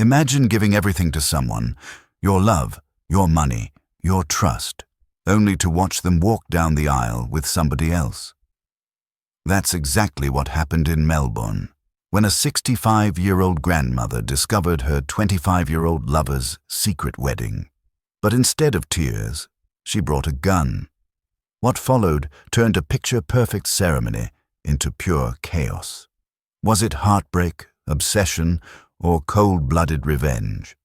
Imagine giving everything to someone, your love, your money, your trust, only to watch them walk down the aisle with somebody else. That's exactly what happened in Melbourne, when a 65-year-old grandmother discovered her 25-year-old lover's secret wedding. But instead of tears, she brought a gun. What followed turned a picture-perfect ceremony into pure chaos. Was it heartbreak, obsession, or cold-blooded revenge?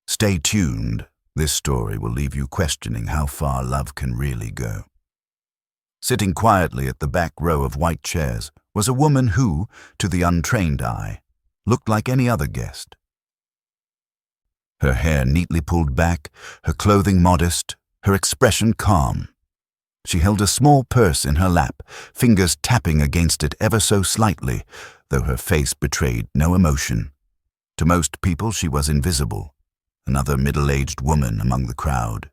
Stay tuned. This story will leave you questioning how far love can really go. Sitting quietly at the back row of white chairs was a woman who, to the untrained eye, looked like any other guest. Her hair neatly pulled back, her clothing modest, her expression calm. She held a small purse in her lap, fingers tapping against it ever so slightly, though her face betrayed no emotion. To most people she was invisible, another middle-aged woman among the crowd.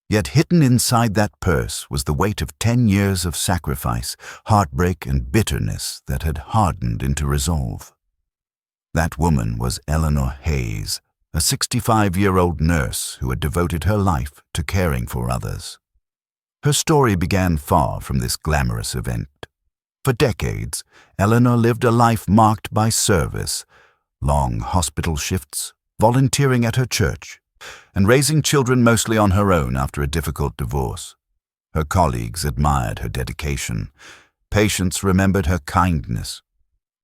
Yet hidden inside that purse was the weight of 10 years of sacrifice, heartbreak, and bitterness that had hardened into resolve. That woman was Eleanor Hayes, a 65-year-old nurse who had devoted her life to caring for others. Her story began far from this glamorous event. For decades, Eleanor lived a life marked by service, long hospital shifts, volunteering at her church, and raising children mostly on her own after a difficult divorce. Her colleagues admired her dedication. Patients remembered her kindness.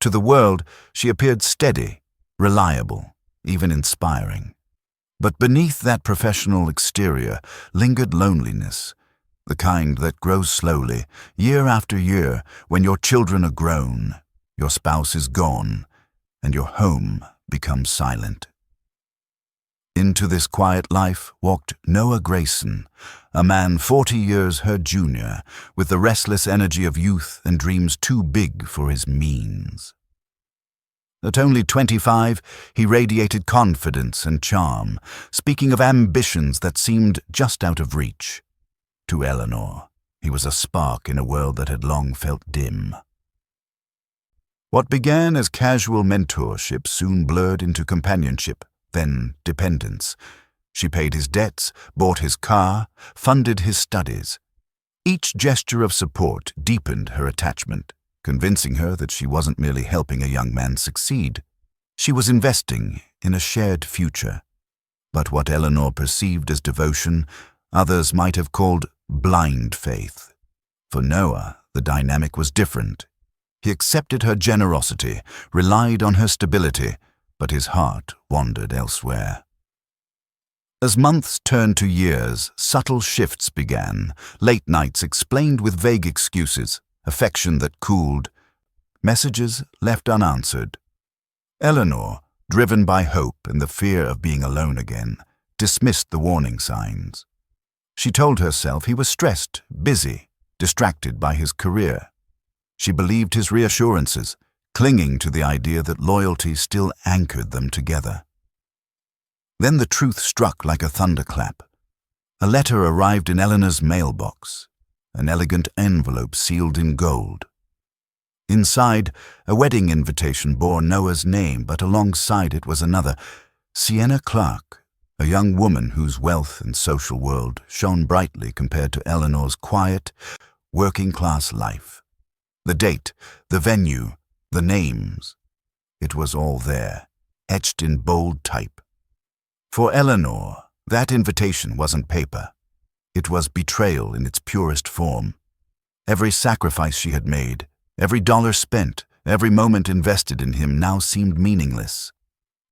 To the world, she appeared steady, reliable, even inspiring. But beneath that professional exterior lingered loneliness, the kind that grows slowly, year after year, when your children are grown, your spouse is gone, and your home becomes silent. Into this quiet life walked Noah Grayson, a man 40 years her junior, with the restless energy of youth and dreams too big for his means. At only 25, he radiated confidence and charm, speaking of ambitions that seemed just out of reach. To Eleanor, he was a spark in a world that had long felt dim. What began as casual mentorship soon blurred into companionship, then dependence. She paid his debts, bought his car, funded his studies. Each gesture of support deepened her attachment, convincing her that she wasn't merely helping a young man succeed. She was investing in a shared future. But what Eleanor perceived as devotion, others might have called blind faith. For Noah, the dynamic was different. He accepted her generosity, relied on her stability, but his heart wandered elsewhere. As months turned to years, subtle shifts began, late nights explained with vague excuses, affection that cooled, messages left unanswered. Eleanor, driven by hope and the fear of being alone again, dismissed the warning signs. She told herself he was stressed, busy, distracted by his career. She believed his reassurances, clinging to the idea that loyalty still anchored them together. Then the truth struck like a thunderclap. A letter arrived in Eleanor's mailbox, an elegant envelope sealed in gold. Inside, a wedding invitation bore Noah's name, but alongside it was another, Sienna Clark, a young woman whose wealth and social world shone brightly compared to Eleanor's quiet, working-class life. The date, the venue, the names. It was all there, etched in bold type. For Eleanor, that invitation wasn't paper. It was betrayal in its purest form. Every sacrifice she had made, every dollar spent, every moment invested in him now seemed meaningless.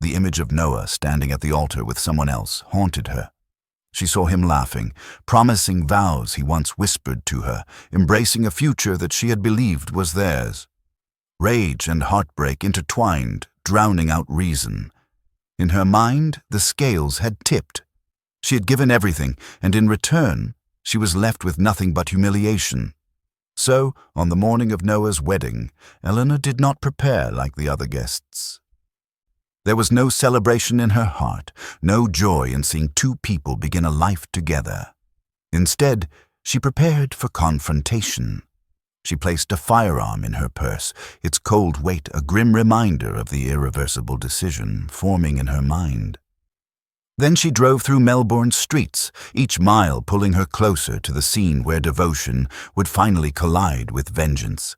The image of Noah standing at the altar with someone else haunted her. She saw him laughing, promising vows he once whispered to her, embracing a future that she had believed was theirs. Rage and heartbreak intertwined, drowning out reason. In her mind, the scales had tipped. She had given everything, and in return, she was left with nothing but humiliation. So, on the morning of Noah's wedding, Eleanor did not prepare like the other guests. There was no celebration in her heart, no joy in seeing two people begin a life together. Instead, she prepared for confrontation. She placed a firearm in her purse, its cold weight a grim reminder of the irreversible decision forming in her mind. Then she drove through Melbourne's streets, each mile pulling her closer to the scene where devotion would finally collide with vengeance.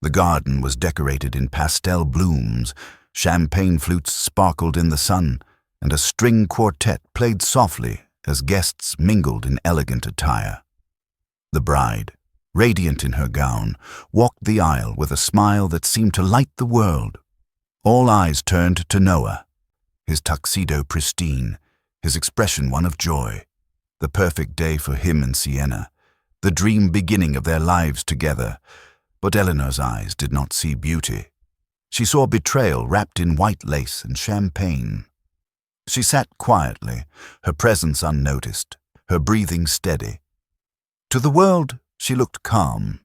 The garden was decorated in pastel blooms, champagne flutes sparkled in the sun, and a string quartet played softly as guests mingled in elegant attire. The bride, radiant in her gown, walked the aisle with a smile that seemed to light the world. All eyes turned to Noah, his tuxedo pristine, his expression one of joy. The perfect day for him and Sienna, the dream beginning of their lives together. But Eleanor's eyes did not see beauty. She saw betrayal wrapped in white lace and champagne. She sat quietly, her presence unnoticed, her breathing steady. To the world, she looked calm.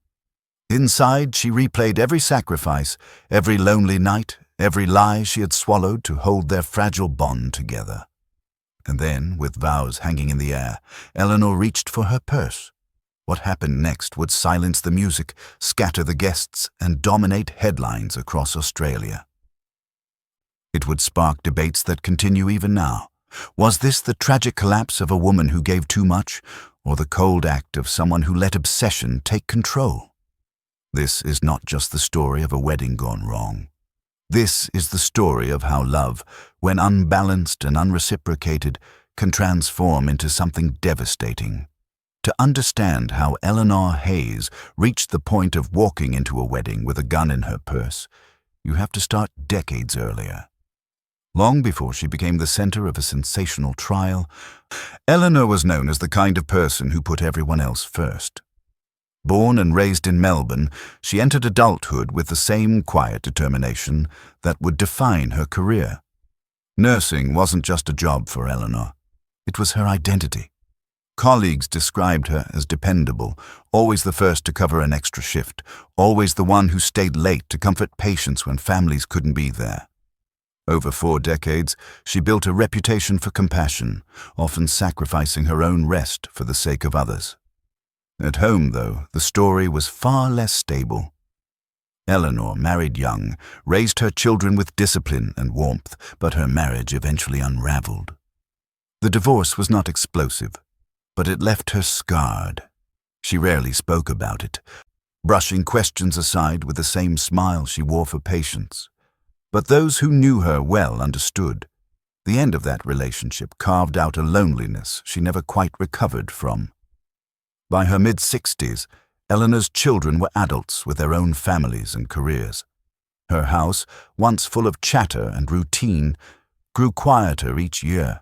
Inside, she replayed every sacrifice, every lonely night, every lie she had swallowed to hold their fragile bond together. And then, with vows hanging in the air, Eleanor reached for her purse. What happened next would silence the music, scatter the guests, and dominate headlines across Australia. It would spark debates that continue even now. Was this the tragic collapse of a woman who gave too much, or the cold act of someone who let obsession take control? This is not just the story of a wedding gone wrong. This is the story of how love, when unbalanced and unreciprocated, can transform into something devastating. To understand how Eleanor Hayes reached the point of walking into a wedding with a gun in her purse, you have to start decades earlier. Long before she became the center of a sensational trial, Eleanor was known as the kind of person who put everyone else first. Born and raised in Melbourne, she entered adulthood with the same quiet determination that would define her career. Nursing wasn't just a job for Eleanor. It was her identity. Colleagues described her as dependable, always the first to cover an extra shift, always the one who stayed late to comfort patients when families couldn't be there. Over 4 decades, she built a reputation for compassion, often sacrificing her own rest for the sake of others. At home, though, the story was far less stable. Eleanor married young, raised her children with discipline and warmth, but her marriage eventually unraveled. The divorce was not explosive, but it left her scarred. She rarely spoke about it, brushing questions aside with the same smile she wore for patients. But those who knew her well understood. The end of that relationship carved out a loneliness she never quite recovered from. By her mid-60s, Eleanor's children were adults with their own families and careers. Her house, once full of chatter and routine, grew quieter each year.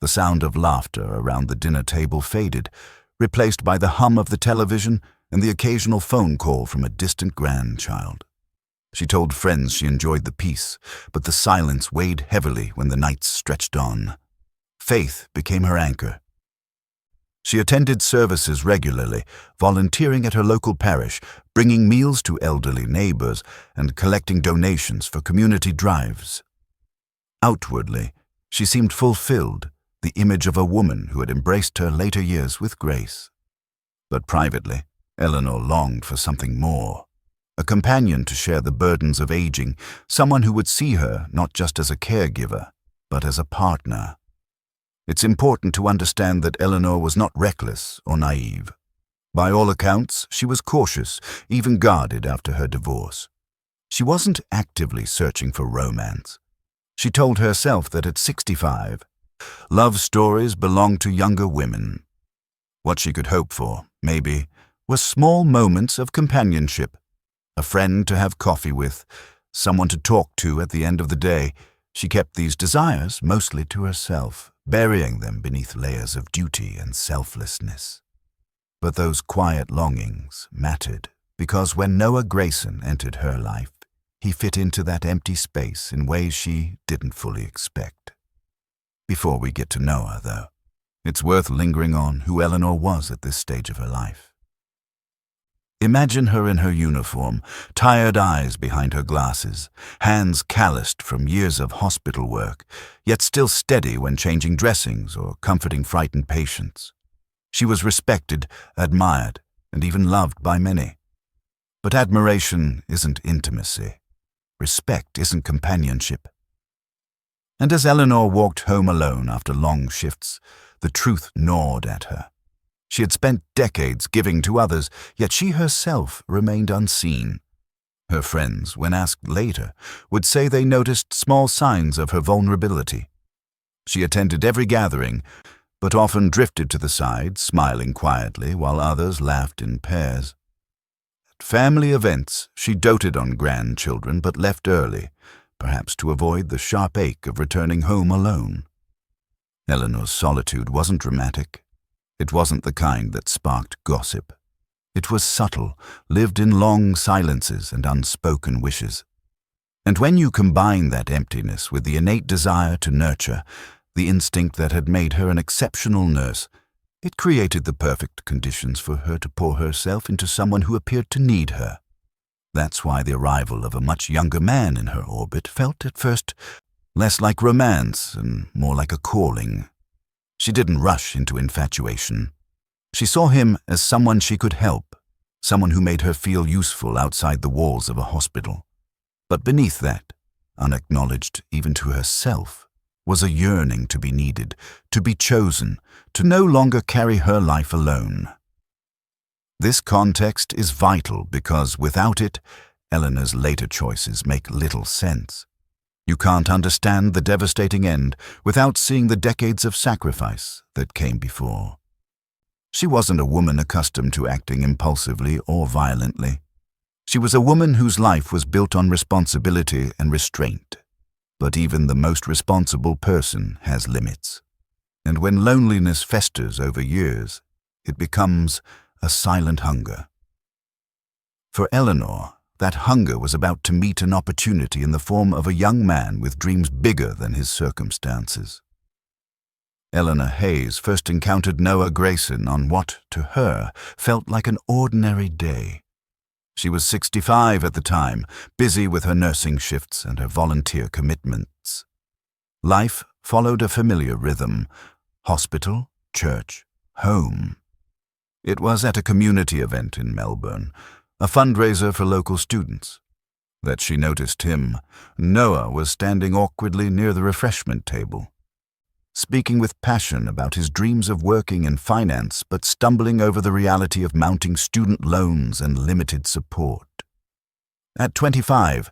The sound of laughter around the dinner table faded, replaced by the hum of the television and the occasional phone call from a distant grandchild. She told friends she enjoyed the peace, but the silence weighed heavily when the nights stretched on. Faith became her anchor. She attended services regularly, volunteering at her local parish, bringing meals to elderly neighbors, and collecting donations for community drives. Outwardly, she seemed fulfilled, the image of a woman who had embraced her later years with grace. But privately, Eleanor longed for something more. A companion to share the burdens of aging, someone who would see her not just as a caregiver, but as a partner. It's important to understand that Eleanor was not reckless or naive. By all accounts, she was cautious, even guarded after her divorce. She wasn't actively searching for romance. She told herself that at 65, love stories belonged to younger women. What she could hope for, maybe, was small moments of companionship. A friend to have coffee with, someone to talk to at the end of the day. She kept these desires mostly to herself, burying them beneath layers of duty and selflessness. But those quiet longings mattered, because when Noah Grayson entered her life, he fit into that empty space in ways she didn't fully expect. Before we get to Noah, though, it's worth lingering on who Eleanor was at this stage of her life. Imagine her in her uniform, tired eyes behind her glasses, hands calloused from years of hospital work, yet still steady when changing dressings or comforting frightened patients. She was respected, admired, and even loved by many. But admiration isn't intimacy. Respect isn't companionship. And as Eleanor walked home alone after long shifts, the truth gnawed at her. She had spent decades giving to others, yet she herself remained unseen. Her friends, when asked later, would say they noticed small signs of her vulnerability. She attended every gathering, but often drifted to the side, smiling quietly while others laughed in pairs. At family events, she doted on grandchildren but left early, perhaps to avoid the sharp ache of returning home alone. Eleanor's solitude wasn't dramatic. It wasn't the kind that sparked gossip. It was subtle, lived in long silences and unspoken wishes. And when you combine that emptiness with the innate desire to nurture, the instinct that had made her an exceptional nurse, it created the perfect conditions for her to pour herself into someone who appeared to need her. That's why the arrival of a much younger man in her orbit felt at first less like romance and more like a calling. She didn't rush into infatuation. She saw him as someone she could help, someone who made her feel useful outside the walls of a hospital. But beneath that, unacknowledged even to herself, was a yearning to be needed, to be chosen, to no longer carry her life alone. This context is vital because without it, Eleanor's later choices make little sense. You can't understand the devastating end without seeing the decades of sacrifice that came before. She wasn't a woman accustomed to acting impulsively or violently. She was a woman whose life was built on responsibility and restraint. But even the most responsible person has limits. And when loneliness festers over years, it becomes a silent hunger. For Eleanor, that hunger was about to meet an opportunity in the form of a young man with dreams bigger than his circumstances. Eleanor Hayes first encountered Noah Grayson on what, to her, felt like an ordinary day. She was 65 at the time, busy with her nursing shifts and her volunteer commitments. Life followed a familiar rhythm: hospital, church, home. It was at a community event in Melbourne, a fundraiser for local students, that she noticed him. Noah was standing awkwardly near the refreshment table, speaking with passion about his dreams of working in finance but stumbling over the reality of mounting student loans and limited support. At 25,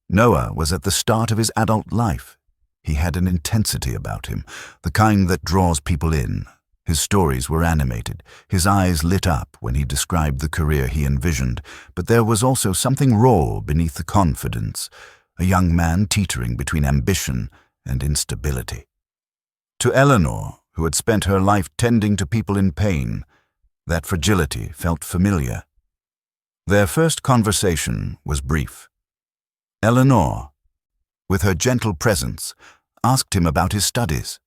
Noah was at the start of his adult life. He had an intensity about him, the kind that draws people in. His stories were animated, his eyes lit up when he described the career he envisioned, but there was also something raw beneath the confidence, a young man teetering between ambition and instability. To Eleanor, who had spent her life tending to people in pain, that fragility felt familiar. Their first conversation was brief. Eleanor, with her gentle presence, asked him about his studies.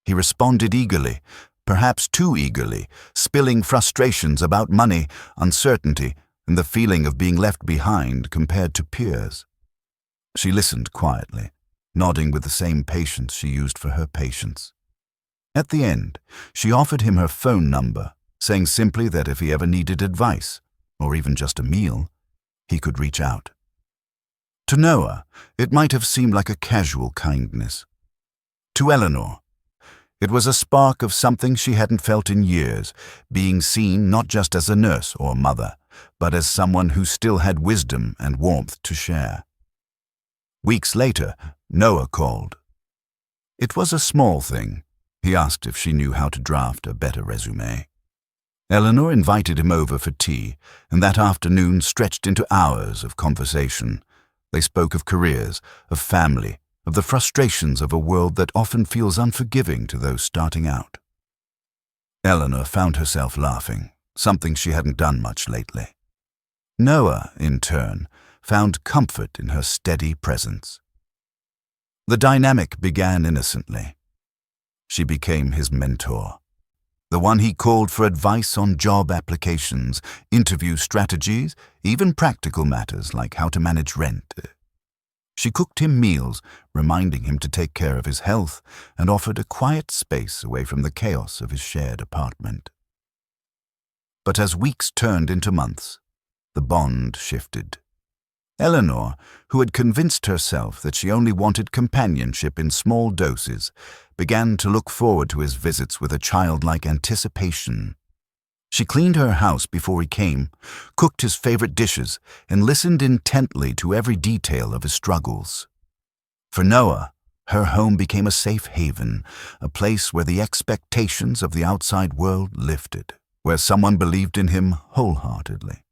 He responded eagerly, perhaps too eagerly, spilling frustrations about money, uncertainty, and the feeling of being left behind compared to peers. She listened quietly, nodding with the same patience she used for her patients. At the end, she offered him her phone number, saying simply that if he ever needed advice, or even just a meal, he could reach out. To Noah, it might have seemed like a casual kindness. To Eleanor, it was a spark of something she hadn't felt in years, being seen not just as a nurse or mother, but as someone who still had wisdom and warmth to share. Weeks later, Noah called. It was a small thing. He asked if she knew how to draft a better resume. Eleanor invited him over for tea, and that afternoon stretched into hours of conversation. They spoke of careers, of family, of the frustrations of a world that often feels unforgiving to those starting out. Eleanor found herself laughing, something she hadn't done much lately. Noah, in turn, found comfort in her steady presence. The dynamic began innocently. She became his mentor, the one he called for advice on job applications, interview strategies, even practical matters like how to manage rent. She cooked him meals, reminding him to take care of his health, and offered a quiet space away from the chaos of his shared apartment. But as weeks turned into months, the bond shifted. Eleanor, who had convinced herself that she only wanted companionship in small doses, began to look forward to his visits with a childlike anticipation. She cleaned her house before he came, cooked his favorite dishes, and listened intently to every detail of his struggles. For Noah, her home became a safe haven, a place where the expectations of the outside world lifted, where someone believed in him wholeheartedly.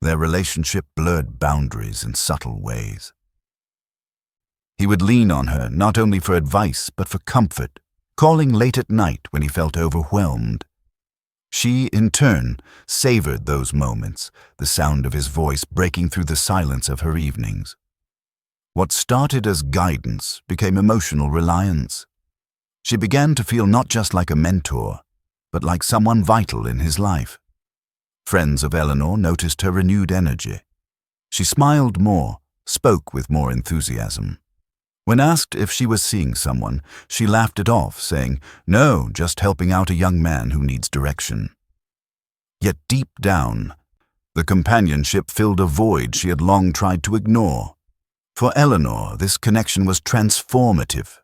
Their relationship blurred boundaries in subtle ways. He would lean on her not only for advice but for comfort, calling late at night when he felt overwhelmed. She, in turn, savored those moments, the sound of his voice breaking through the silence of her evenings. What started as guidance became emotional reliance. She began to feel not just like a mentor, but like someone vital in his life. Friends of Eleanor noticed her renewed energy. She smiled more, spoke with more enthusiasm. When asked if she was seeing someone, she laughed it off, saying, "No, just helping out a young man who needs direction." Yet deep down, the companionship filled a void she had long tried to ignore. For Eleanor, this connection was transformative.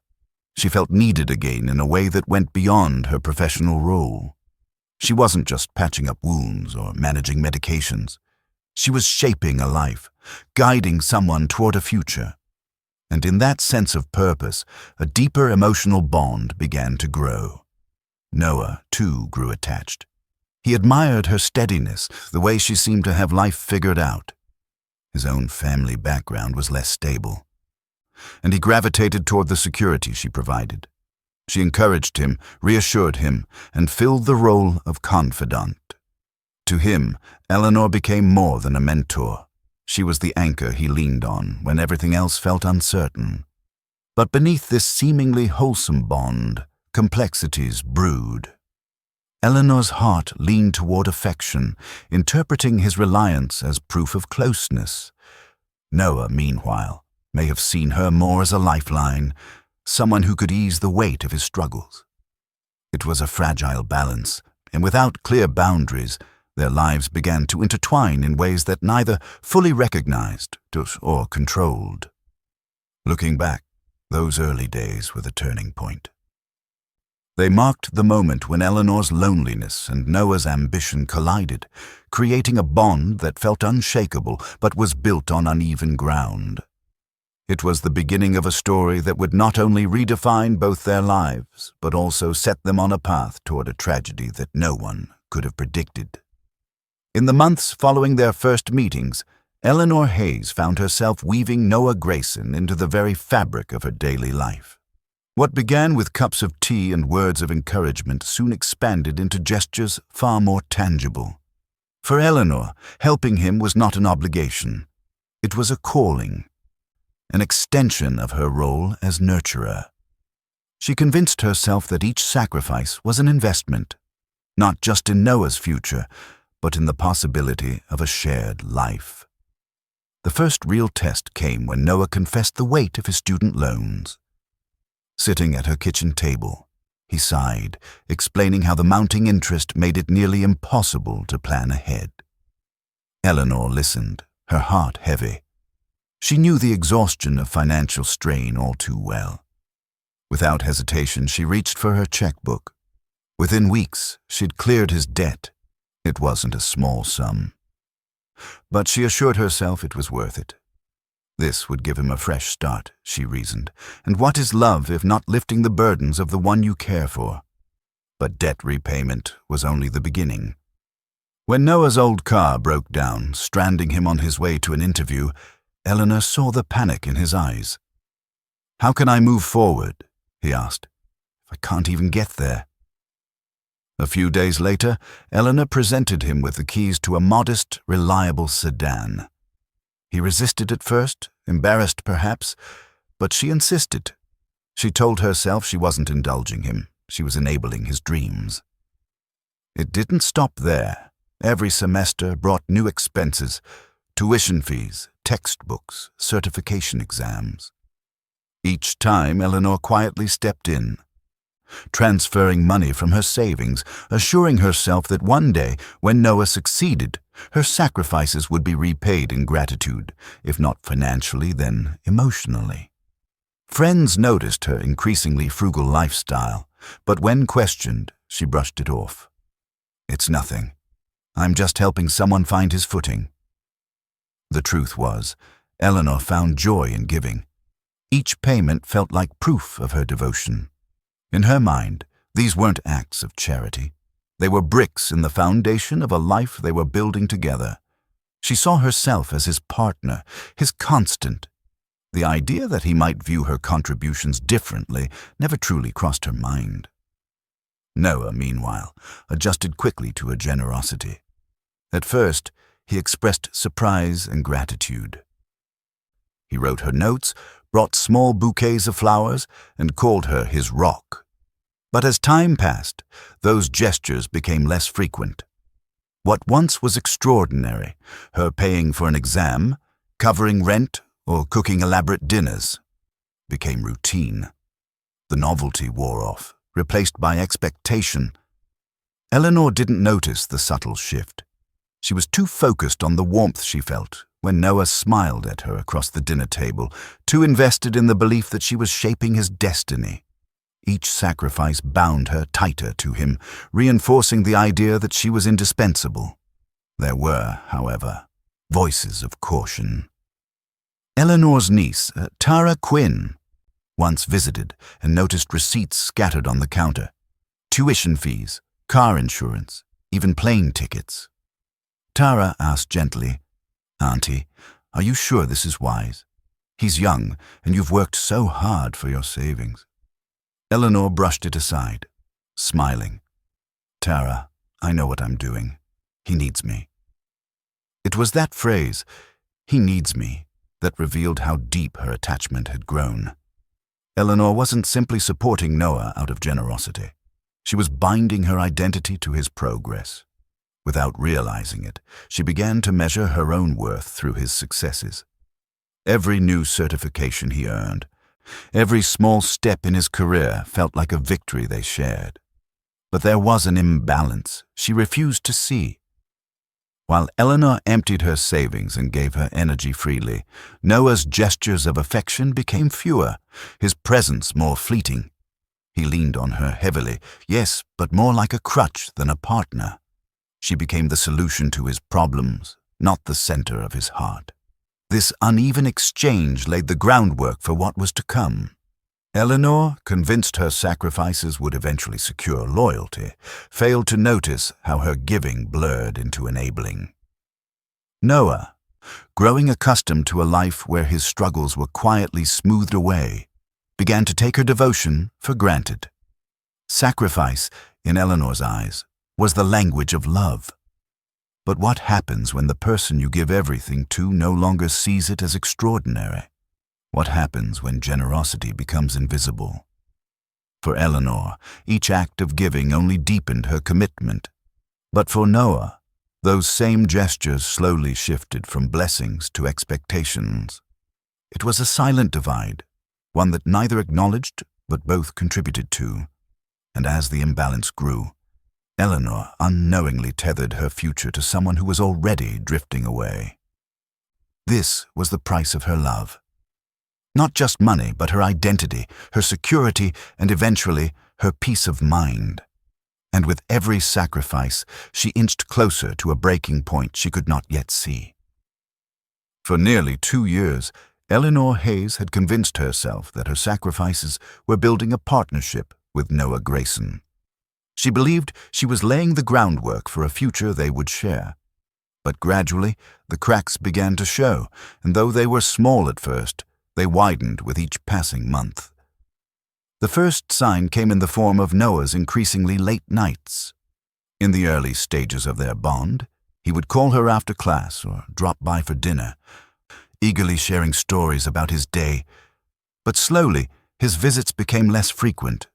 She felt needed again in a way that went beyond her professional role. She wasn't just patching up wounds or managing medications. She was shaping a life, guiding someone toward a future. And in that sense of purpose, a deeper emotional bond began to grow. Noah, too, grew attached. He admired her steadiness, the way she seemed to have life figured out. His own family background was less stable, and he gravitated toward the security she provided. She encouraged him, reassured him, and filled the role of confidant. To him, Eleanor became more than a mentor. She was the anchor he leaned on when everything else felt uncertain. But beneath this seemingly wholesome bond, complexities brewed. Eleanor's heart leaned toward affection, interpreting his reliance as proof of closeness. Noah, meanwhile, may have seen her more as a lifeline, someone who could ease the weight of his struggles. It was a fragile balance, and without clear boundaries, their lives began to intertwine in ways that neither fully recognized or controlled. Looking back, those early days were the turning point. They marked the moment when Eleanor's loneliness and Noah's ambition collided, creating a bond that felt unshakable but was built on uneven ground. It was the beginning of a story that would not only redefine both their lives, but also set them on a path toward a tragedy that no one could have predicted. In the months following their first meetings, Eleanor Hayes found herself weaving Noah Grayson into the very fabric of her daily life. What began with cups of tea and words of encouragement soon expanded into gestures far more tangible. For Eleanor, helping him was not an obligation. It was a calling, an extension of her role as nurturer. She convinced herself that each sacrifice was an investment, not just in Noah's future, but in the possibility of a shared life. The first real test came when Noah confessed the weight of his student loans. Sitting at her kitchen table, he sighed, explaining how the mounting interest made it nearly impossible to plan ahead. Eleanor listened, her heart heavy. She knew the exhaustion of financial strain all too well. Without hesitation, she reached for her checkbook. Within weeks, she'd cleared his debt. It wasn't a small sum. But she assured herself it was worth it. This would give him a fresh start, she reasoned. And what is love if not lifting the burdens of the one you care for? But debt repayment was only the beginning. When Noah's old car broke down, stranding him on his way to an interview, Eleanor saw the panic in his eyes. "How can I move forward?" he asked. "I can't even get there." A few days later, Eleanor presented him with the keys to a modest, reliable sedan. He resisted at first, embarrassed perhaps, but she insisted. She told herself she wasn't indulging him, she was enabling his dreams. It didn't stop there. Every semester brought new expenses, tuition fees, textbooks, certification exams. Each time, Eleanor quietly stepped in, transferring money from her savings, assuring herself that one day, when Noah succeeded, Her sacrifices would be repaid in gratitude, if not financially, then emotionally. Friends noticed her increasingly frugal lifestyle, but when questioned, she brushed it off. "It's nothing. I'm just helping someone find his footing." The truth was, Eleanor found joy in giving. Each payment felt like proof of her devotion. In her mind, these weren't acts of charity. They were bricks in the foundation of a life they were building together. She saw herself as his partner, his constant. The idea that he might view her contributions differently never truly crossed her mind. Noah, meanwhile, adjusted quickly to her generosity. At first, he expressed surprise and gratitude. He wrote her notes, brought small bouquets of flowers, and called her his rock. But as time passed, those gestures became less frequent. What once was extraordinary, her paying for an exam, covering rent, or cooking elaborate dinners, became routine. The novelty wore off, replaced by expectation. Eleanor didn't notice the subtle shift. She was too focused on the warmth she felt when Noah smiled at her across the dinner table, too invested in the belief that she was shaping his destiny. Each sacrifice bound her tighter to him, reinforcing the idea that she was indispensable. There were, however, voices of caution. Eleanor's niece, Tara Quinn, once visited and noticed receipts scattered on the counter. Tuition fees, car insurance, even plane tickets. Tara asked gently, "Auntie, are you sure this is wise? He's young, and you've worked so hard for your savings." Eleanor brushed it aside, smiling. "Tara, I know what I'm doing. He needs me." It was that phrase, "he needs me," that revealed how deep her attachment had grown. Eleanor wasn't simply supporting Noah out of generosity. She was binding her identity to his progress. Without realizing it, she began to measure her own worth through his successes. Every new certification he earned, every small step in his career felt like a victory they shared. But there was an imbalance she refused to see. While Eleanor emptied her savings and gave her energy freely, Noah's gestures of affection became fewer, his presence more fleeting. He leaned on her heavily, yes, but more like a crutch than a partner. She became the solution to his problems, not the center of his heart. This uneven exchange laid the groundwork for what was to come. Eleanor, convinced her sacrifices would eventually secure loyalty, failed to notice how her giving blurred into enabling. Noah, growing accustomed to a life where his struggles were quietly smoothed away, began to take her devotion for granted. Sacrifice, in Eleanor's eyes, was the language of love. But what happens when the person you give everything to no longer sees it as extraordinary? What happens when generosity becomes invisible? For Eleanor, each act of giving only deepened her commitment. But for Noah, those same gestures slowly shifted from blessings to expectations. It was a silent divide, one that neither acknowledged but both contributed to. And as the imbalance grew, Eleanor unknowingly tethered her future to someone who was already drifting away. This was the price of her love. Not just money, but her identity, her security, and eventually her peace of mind. And with every sacrifice, she inched closer to a breaking point she could not yet see. For nearly 2 years, Eleanor Hayes had convinced herself that her sacrifices were building a partnership with Noah Grayson. She believed she was laying the groundwork for a future they would share. But gradually, the cracks began to show, and though they were small at first, they widened with each passing month. The first sign came in the form of Noah's increasingly late nights. In the early stages of their bond, he would call her after class or drop by for dinner, eagerly sharing stories about his day. But slowly, his visits became less frequent.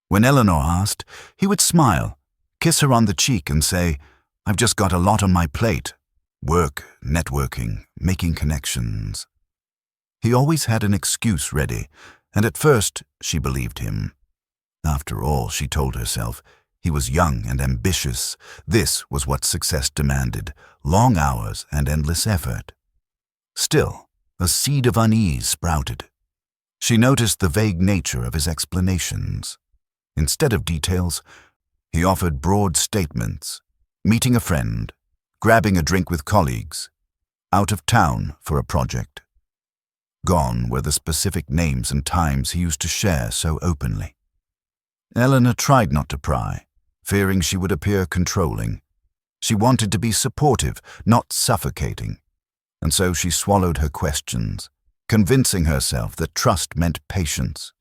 When Eleanor asked, he would smile, kiss her on the cheek and say, "I've just got a lot on my plate. Work, networking, making connections." He always had an excuse ready, and at first she believed him. After all, she told herself, He was young and ambitious. This was what success demanded: long hours and endless effort. Still, a seed of unease sprouted. She noticed the vague nature of his explanations. Instead of details, he offered broad statements: meeting a friend, grabbing a drink with colleagues, out of town for a project. Gone were the specific names and times he used to share so openly. Eleanor tried not to pry, fearing she would appear controlling. She wanted to be supportive, not suffocating, and so she swallowed her questions, convincing herself that trust meant patience.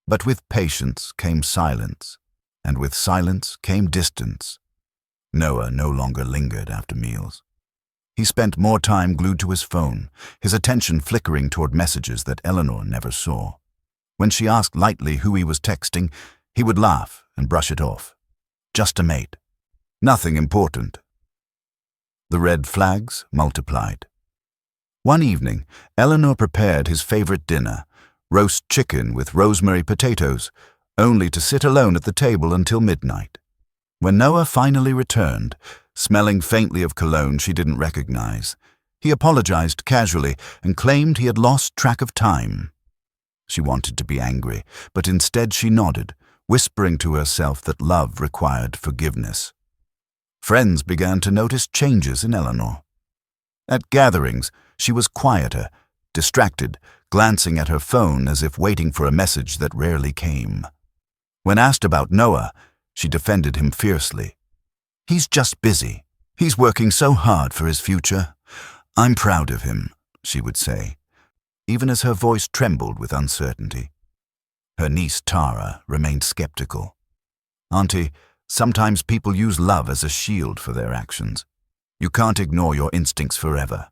But with patience came silence, and with silence came distance. Noah no longer lingered after meals. He spent more time glued to his phone, his attention flickering toward messages that Eleanor never saw. When she asked lightly who he was texting, he would laugh and brush it off. Just a mate. Nothing important. The red flags multiplied. One evening, Eleanor prepared his favorite dinner, roast chicken with rosemary potatoes, only to sit alone at the table until midnight. When Noah finally returned, smelling faintly of cologne she didn't recognize, he apologized casually and claimed he had lost track of time. She wanted to be angry, but instead she nodded, whispering to herself that love required forgiveness. Friends began to notice changes in Eleanor. At gatherings, she was quieter, distracted, glancing at her phone as if waiting for a message that rarely came. When asked about Noah, she defended him fiercely. "He's just busy. He's working so hard for his future. I'm proud of him," she would say, even as her voice trembled with uncertainty. Her niece Tara remained skeptical. "Auntie, sometimes people use love as a shield for their actions. You can't ignore your instincts forever."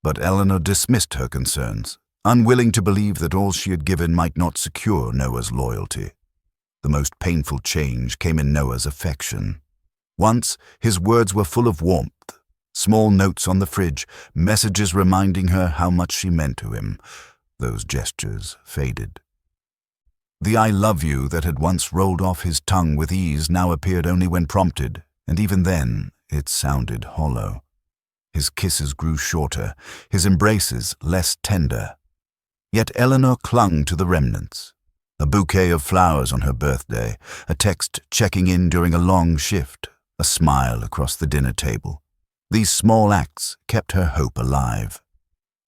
But Eleanor dismissed her concerns, unwilling to believe that all she had given might not secure Noah's loyalty. The most painful change came in Noah's affection. Once, his words were full of warmth, small notes on the fridge, messages reminding her how much she meant to him. Those gestures faded. The "I love you" that had once rolled off his tongue with ease now appeared only when prompted, and even then it sounded hollow. His kisses grew shorter, his embraces less tender. Yet Eleanor clung to the remnants. A bouquet of flowers on her birthday, a text checking in during a long shift, a smile across the dinner table. These small acts kept her hope alive.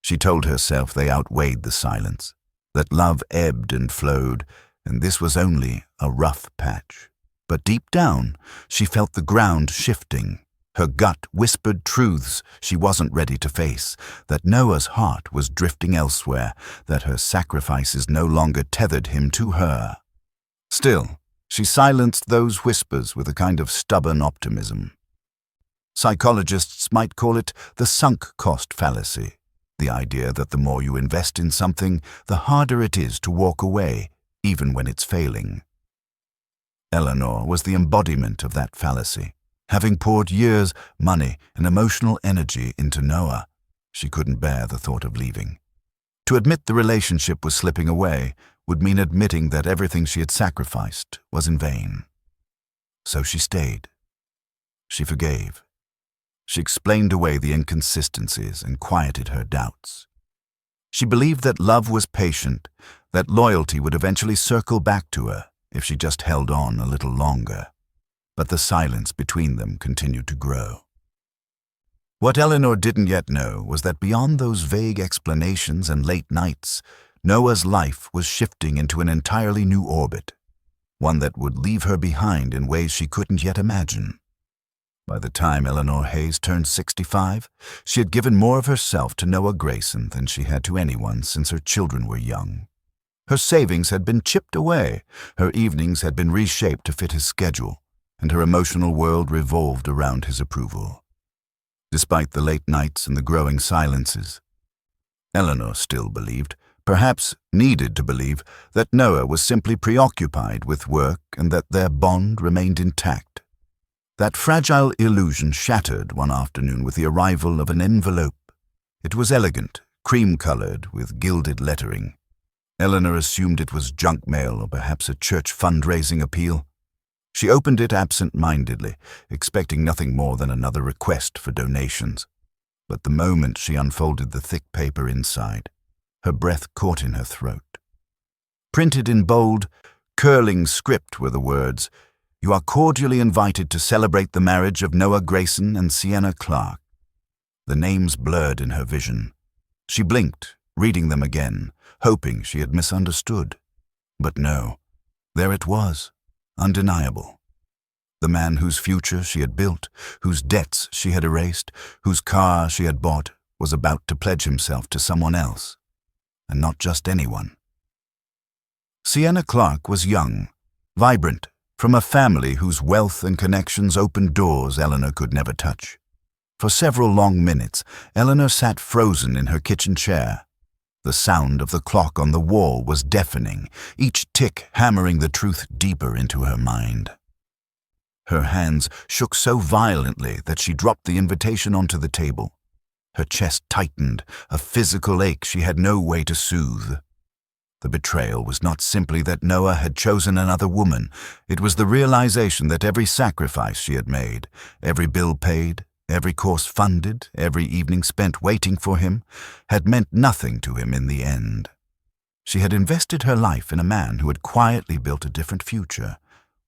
She told herself they outweighed the silence, that love ebbed and flowed, and this was only a rough patch. But deep down, she felt the ground shifting. Her gut whispered truths she wasn't ready to face, that Noah's heart was drifting elsewhere, that her sacrifices no longer tethered him to her. Still, she silenced those whispers with a kind of stubborn optimism. Psychologists might call it the sunk cost fallacy, the idea that the more you invest in something, the harder it is to walk away, even when it's failing. Eleanor was the embodiment of that fallacy. Having poured years, money, and emotional energy into Noah, she couldn't bear the thought of leaving. To admit the relationship was slipping away would mean admitting that everything she had sacrificed was in vain. So she stayed. She forgave. She explained away the inconsistencies and quieted her doubts. She believed that love was patient, that loyalty would eventually circle back to her if she just held on a little longer. But the silence between them continued to grow. What Eleanor didn't yet know was that beyond those vague explanations and late nights, Noah's life was shifting into an entirely new orbit, one that would leave her behind in ways she couldn't yet imagine. By the time Eleanor Hayes turned 65, she had given more of herself to Noah Grayson than she had to anyone since her children were young. Her savings had been chipped away, her evenings had been reshaped to fit his schedule, and her emotional world revolved around his approval. Despite the late nights and the growing silences, Eleanor still believed, perhaps needed to believe, that Noah was simply preoccupied with work and that their bond remained intact. That fragile illusion shattered one afternoon with the arrival of an envelope. It was elegant, cream-colored, with gilded lettering. Eleanor assumed it was junk mail or perhaps a church fundraising appeal. She opened it absent-mindedly, expecting nothing more than another request for donations. But the moment she unfolded the thick paper inside, her breath caught in her throat. Printed in bold, curling script were the words, "You are cordially invited to celebrate the marriage of Noah Grayson and Sienna Clark." The names blurred in her vision. She blinked, reading them again, hoping she had misunderstood. But no, there it was, undeniable. The man whose future she had built, whose debts she had erased, whose car she had bought, was about to pledge himself to someone else, and not just anyone. Sienna Clark was young, vibrant, from a family whose wealth and connections opened doors Eleanor could never touch. For several long minutes, Eleanor sat frozen in her kitchen chair. The sound of the clock on the wall was deafening, each tick hammering the truth deeper into her mind. Her hands shook so violently that she dropped the invitation onto the table. Her chest tightened, a physical ache she had no way to soothe. The betrayal was not simply that Noah had chosen another woman. It was the realization that every sacrifice she had made, every bill paid, every course funded, every evening spent waiting for him, had meant nothing to him in the end. She had invested her life in a man who had quietly built a different future,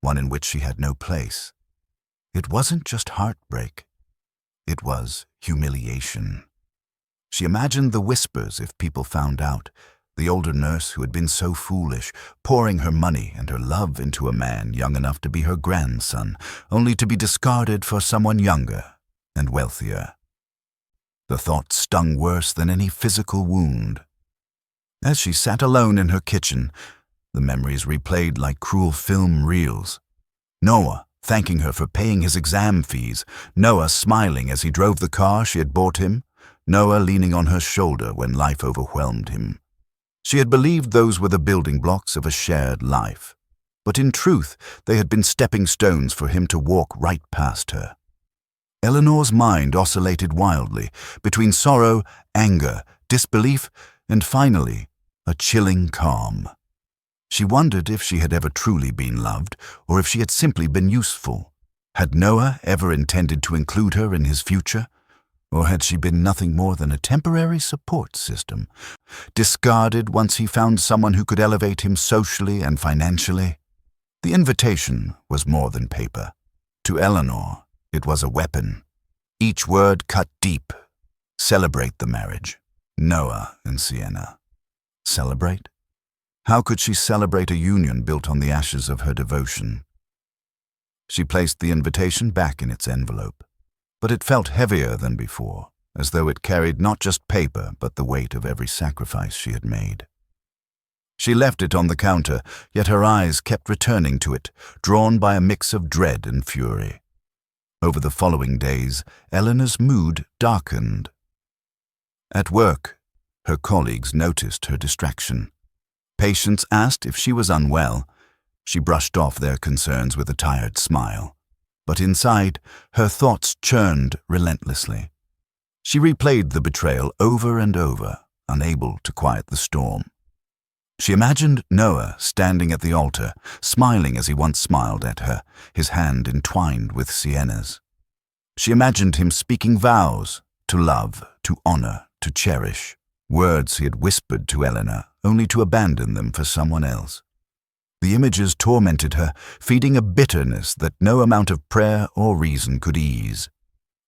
one in which she had no place. It wasn't just heartbreak. It was humiliation. She imagined the whispers if people found out, the older nurse who had been so foolish, pouring her money and her love into a man young enough to be her grandson, only to be discarded for someone younger and wealthier. The thought stung worse than any physical wound. As she sat alone in her kitchen, the memories replayed like cruel film reels. Noah thanking her for paying his exam fees, Noah smiling as he drove the car she had bought him, Noah leaning on her shoulder when life overwhelmed him. She had believed those were the building blocks of a shared life, but in truth they had been stepping stones for him to walk right past her. Eleanor's mind oscillated wildly between sorrow, anger, disbelief, and finally, a chilling calm. She wondered if she had ever truly been loved, or if she had simply been useful. Had Noah ever intended to include her in his future? Or had she been nothing more than a temporary support system, discarded once he found someone who could elevate him socially and financially? The invitation was more than paper. To Eleanor, it was a weapon. Each word cut deep. Celebrate the marriage. Noah and Sienna. Celebrate? How could she celebrate a union built on the ashes of her devotion? She placed the invitation back in its envelope. But it felt heavier than before, as though it carried not just paper, but the weight of every sacrifice she had made. She left it on the counter, yet her eyes kept returning to it, drawn by a mix of dread and fury. Over the following days, Eleanor's mood darkened. At work, her colleagues noticed her distraction. Patients asked if she was unwell. She brushed off their concerns with a tired smile. But inside, her thoughts churned relentlessly. She replayed the betrayal over and over, unable to quiet the storm. She imagined Noah standing at the altar, smiling as he once smiled at her, his hand entwined with Sienna's. She imagined him speaking vows, to love, to honor, to cherish, words he had whispered to Eleanor, only to abandon them for someone else. The images tormented her, feeding a bitterness that no amount of prayer or reason could ease.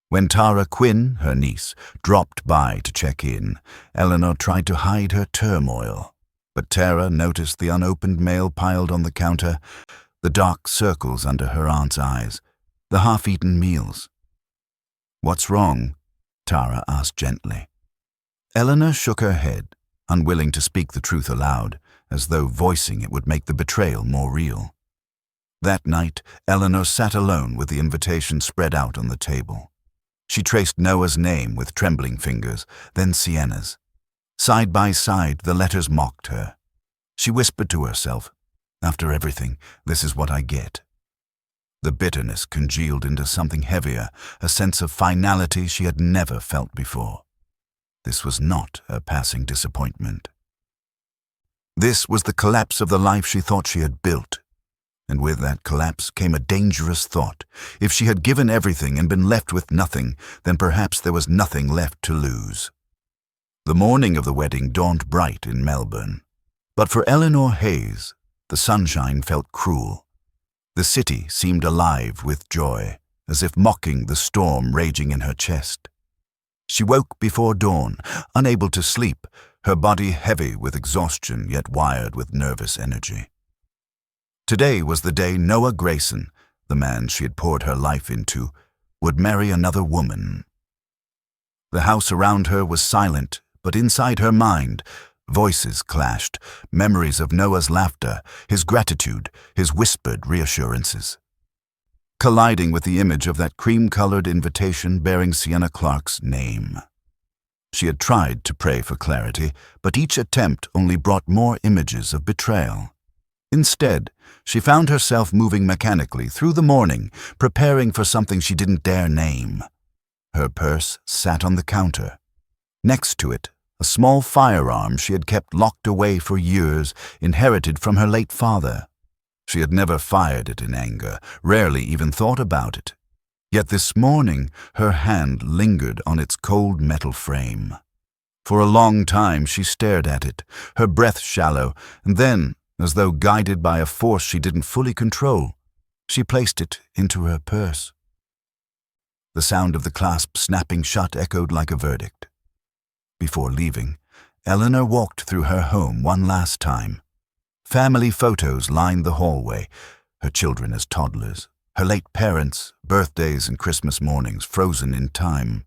When Tara Quinn, her niece, dropped by to check in, Eleanor tried to hide her turmoil. But Tara noticed the unopened mail piled on the counter, the dark circles under her aunt's eyes, the half-eaten meals. "What's wrong?" Tara asked gently. Eleanor shook her head, unwilling to speak the truth aloud, as though voicing it would make the betrayal more real. That night, Eleanor sat alone with the invitation spread out on the table. She traced Noah's name with trembling fingers, then Sienna's. Side by side, the letters mocked her. She whispered to herself, "After everything, this is what I get." The bitterness congealed into something heavier, a sense of finality she had never felt before. This was not a passing disappointment. This was the collapse of the life she thought she had built, And with that collapse came a dangerous thought. If she had given everything and been left with nothing, then perhaps there was nothing left to lose. The morning of the wedding dawned bright in Melbourne. But for Eleanor Hayes, the sunshine felt cruel. The city seemed alive with joy, as if mocking the storm raging in her chest. She woke before dawn, unable to sleep, her body heavy with exhaustion yet wired with nervous energy. Today was the day Noah Grayson, the man she had poured her life into, would marry another woman. The house around her was silent, but inside her mind, voices clashed, memories of Noah's laughter, his gratitude, his whispered reassurances. Colliding with the image of that cream-colored invitation bearing Sienna Clarke's name. She had tried to pray for clarity, but each attempt only brought more images of betrayal. Instead, she found herself moving mechanically through the morning, preparing for something she didn't dare name. Her purse sat on the counter. Next to it, a small firearm she had kept locked away for years, inherited from her late father. She had never fired it in anger, rarely even thought about it. Yet this morning, her hand lingered on its cold metal frame. For a long time she stared at it, her breath shallow, and then, as though guided by a force she didn't fully control, she placed it into her purse. The sound of the clasp snapping shut echoed like a verdict. Before leaving, Eleanor walked through her home one last time. Family photos lined the hallway, her children as toddlers, her late parents, birthdays and Christmas mornings frozen in time.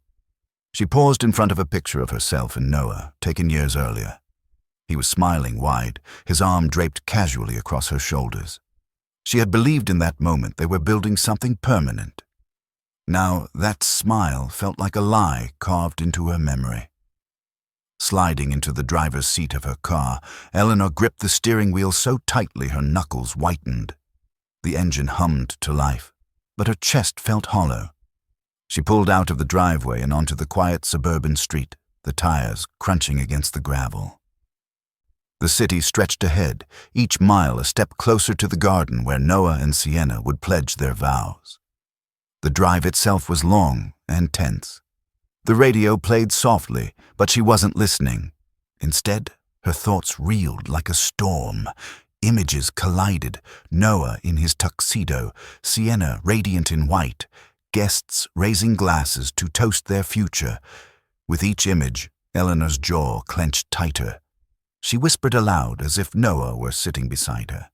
She paused in front of a picture of herself and Noah, taken years earlier. He was smiling wide, his arm draped casually across her shoulders. She had believed in that moment they were building something permanent. Now that smile felt like a lie carved into her memory. Sliding into the driver's seat of her car, Eleanor gripped the steering wheel so tightly her knuckles whitened. The engine hummed to life, but her chest felt hollow. She pulled out of the driveway and onto the quiet suburban street, the tires crunching against the gravel. The city stretched ahead, each mile a step closer to the garden where Noah and Sienna would pledge their vows. The drive itself was long and tense. The radio played softly, but she wasn't listening. Instead, her thoughts reeled like a storm. Images collided, Noah in his tuxedo, Sienna radiant in white, guests raising glasses to toast their future. With each image, Eleanor's jaw clenched tighter. She whispered aloud as if Noah were sitting beside her.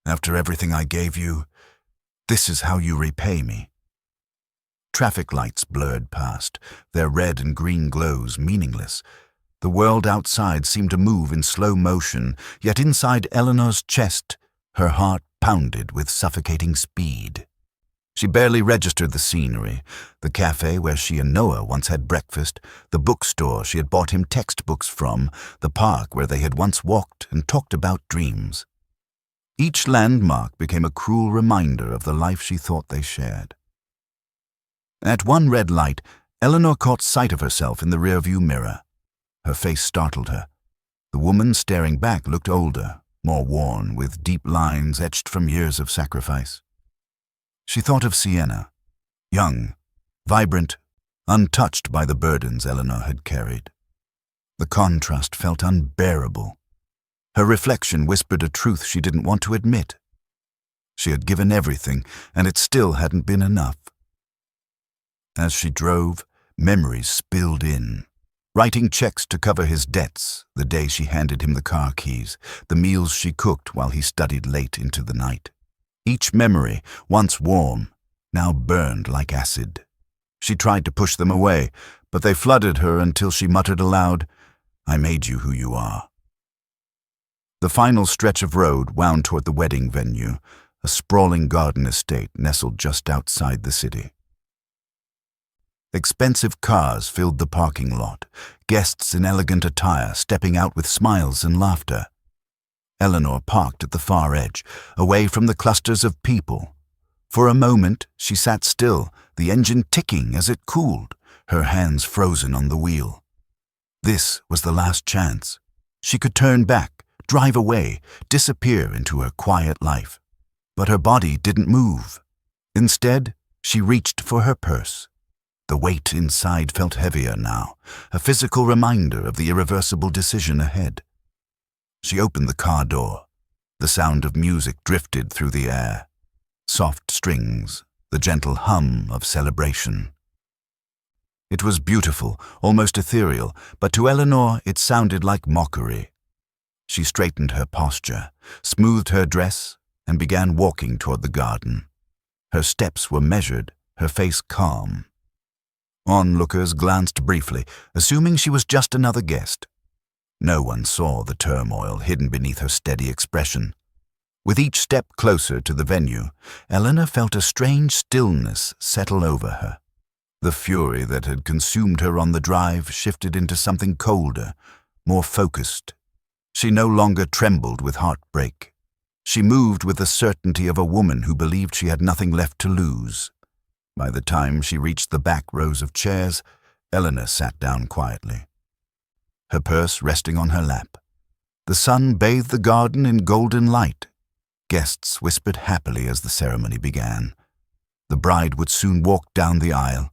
"After everything I gave you, this is how you repay me." Traffic lights blurred past, their red and green glows meaningless. The world outside seemed to move in slow motion, yet inside Eleanor's chest, her heart pounded with suffocating speed. She barely registered the scenery, the cafe where she and Noah once had breakfast, the bookstore she had bought him textbooks from, the park where they had once walked and talked about dreams. Each landmark became a cruel reminder of the life she thought they shared. At one red light, Eleanor caught sight of herself in the rearview mirror. Her face startled her. The woman staring back looked older, more worn, with deep lines etched from years of sacrifice. She thought of Sienna, young, vibrant, untouched by the burdens Eleanor had carried. The contrast felt unbearable. Her reflection whispered a truth she didn't want to admit. She had given everything, and it still hadn't been enough. As she drove, memories spilled in. Writing checks to cover his debts, the day she handed him the car keys, the meals she cooked while he studied late into the night. Each memory, once warm, now burned like acid. She tried to push them away, but they flooded her until she muttered aloud, "I made you who you are." The final stretch of road wound toward the wedding venue, a sprawling garden estate nestled just outside the city. Expensive cars filled the parking lot, guests in elegant attire stepping out with smiles and laughter. Eleanor parked at the far edge, away from the clusters of people. For a moment, she sat still, the engine ticking as it cooled, her hands frozen on the wheel. This was the last chance. She could turn back, drive away, disappear into her quiet life. but her body didn't move. Instead, she reached for her purse. The weight inside felt heavier now, a physical reminder of the irreversible decision ahead. She opened the car door. The sound of music drifted through the air. Soft strings, the gentle hum of celebration. It was beautiful, almost ethereal, but to Eleanor it sounded like mockery. She straightened her posture, smoothed her dress, and began walking toward the garden. Her steps were measured, her face calm. Onlookers glanced briefly, assuming she was just another guest. No one saw the turmoil hidden beneath her steady expression. With each step closer to the venue, Eleanor felt a strange stillness settle over her. The fury that had consumed her on the drive shifted into something colder, more focused. She no longer trembled with heartbreak. She moved with the certainty of a woman who believed she had nothing left to lose. By the time she reached the back rows of chairs, Eleanor sat down quietly, her purse resting on her lap. The sun bathed the garden in golden light. Guests whispered happily as the ceremony began. The bride would soon walk down the aisle,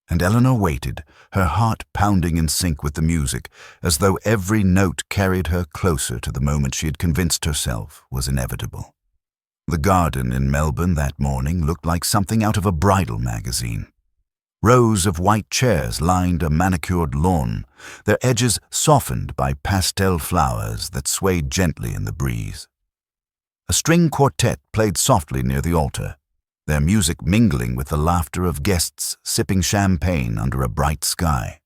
and Eleanor waited, her heart pounding in sync with the music, as though every note carried her closer to the moment she had convinced herself was inevitable. The garden in Melbourne that morning looked like something out of a bridal magazine. Rows of white chairs lined a manicured lawn, their edges softened by pastel flowers that swayed gently in the breeze. A string quartet played softly near the altar, their music mingling with the laughter of guests sipping champagne under a bright sky.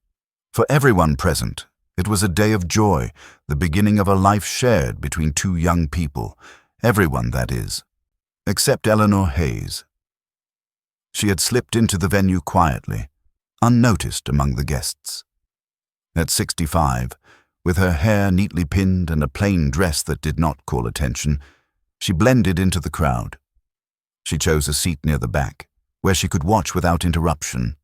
For everyone present, it was a day of joy, the beginning of a life shared between two young people, everyone, that is, except Eleanor Hayes. She had slipped into the venue quietly, unnoticed among the guests. At 65, with her hair neatly pinned and a plain dress that did not call attention, she blended into the crowd. She chose a seat near the back, where she could watch without interruption.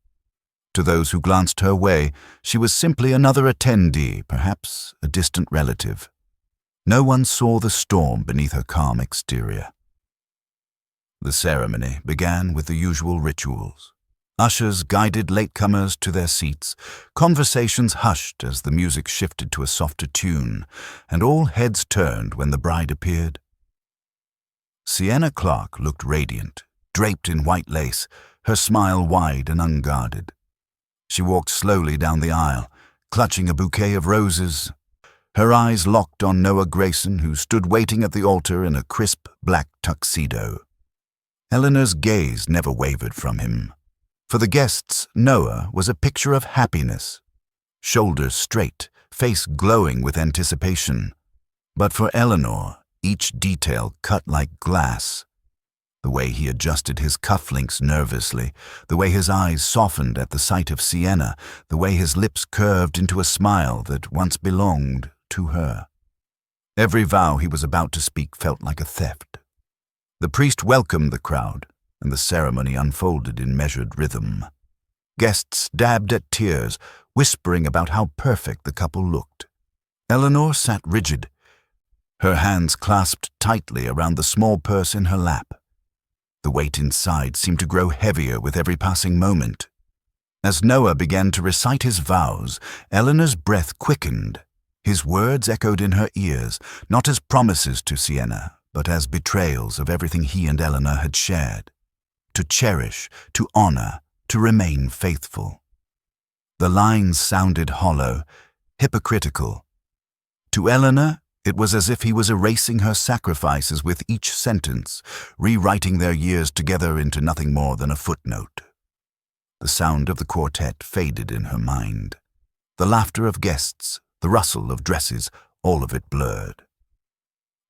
To those who glanced her way, she was simply another attendee, perhaps a distant relative. No one saw the storm beneath her calm exterior. The ceremony began with the usual rituals. Ushers guided latecomers to their seats, conversations hushed as the music shifted to a softer tune, and all heads turned when the bride appeared. Sienna Clark looked radiant, draped in white lace, her smile wide and unguarded. She walked slowly down the aisle, clutching a bouquet of roses, her eyes locked on Noah Grayson, who stood waiting at the altar in a crisp black tuxedo. Eleanor's gaze never wavered from him. For the guests, Noah was a picture of happiness, shoulders straight, face glowing with anticipation. But for Eleanor, each detail cut like glass. The way he adjusted his cufflinks nervously, the way his eyes softened at the sight of Sienna, the way his lips curved into a smile that once belonged to her. Every vow he was about to speak felt like a theft. The priest welcomed the crowd, and the ceremony unfolded in measured rhythm. Guests dabbed at tears, whispering about how perfect the couple looked. Eleanor sat rigid, her hands clasped tightly around the small purse in her lap. The weight inside seemed to grow heavier with every passing moment. As Noah began to recite his vows, Eleanor's breath quickened. His words echoed in her ears, not as promises to Sienna, but as betrayals of everything he and Eleanor had shared. To cherish, to honor, to remain faithful. The lines sounded hollow, hypocritical. To Eleanor, it was as if he was erasing her sacrifices with each sentence, rewriting their years together into nothing more than a footnote. The sound of the quartet faded in her mind. The laughter of guests, the rustle of dresses, all of it blurred.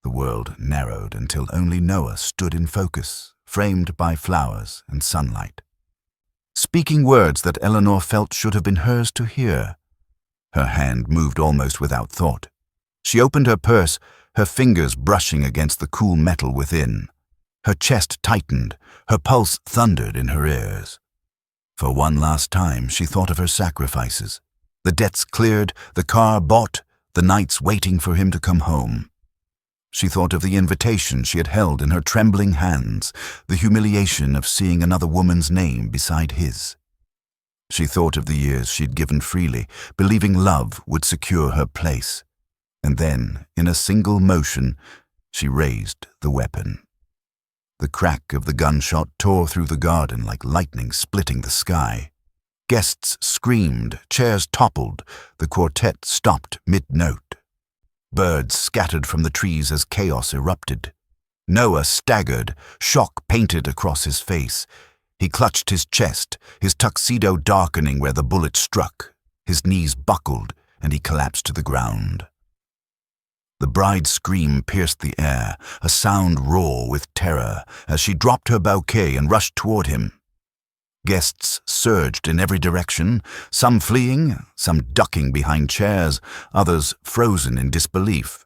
The world narrowed until only Noah stood in focus, framed by flowers and sunlight, speaking words that Eleanor felt should have been hers to hear. Her hand moved almost without thought. She opened her purse, her fingers brushing against the cool metal within. Her chest tightened, her pulse thundered in her ears. For one last time, she thought of her sacrifices. The debts cleared, the car bought, the nights waiting for him to come home. She thought of the invitation she had held in her trembling hands, the humiliation of seeing another woman's name beside his. She thought of the years she'd given freely, believing love would secure her place. And then, in a single motion, she raised the weapon. The crack of the gunshot tore through the garden like lightning splitting the sky. Guests screamed, chairs toppled, the quartet stopped mid-note. Birds scattered from the trees as chaos erupted. Noah staggered, shock painted across his face. He clutched his chest, his tuxedo darkening where the bullet struck. His knees buckled, and he collapsed to the ground. The bride's scream pierced the air, a sound raw with terror, as she dropped her bouquet and rushed toward him. Guests surged in every direction, some fleeing, some ducking behind chairs, others frozen in disbelief.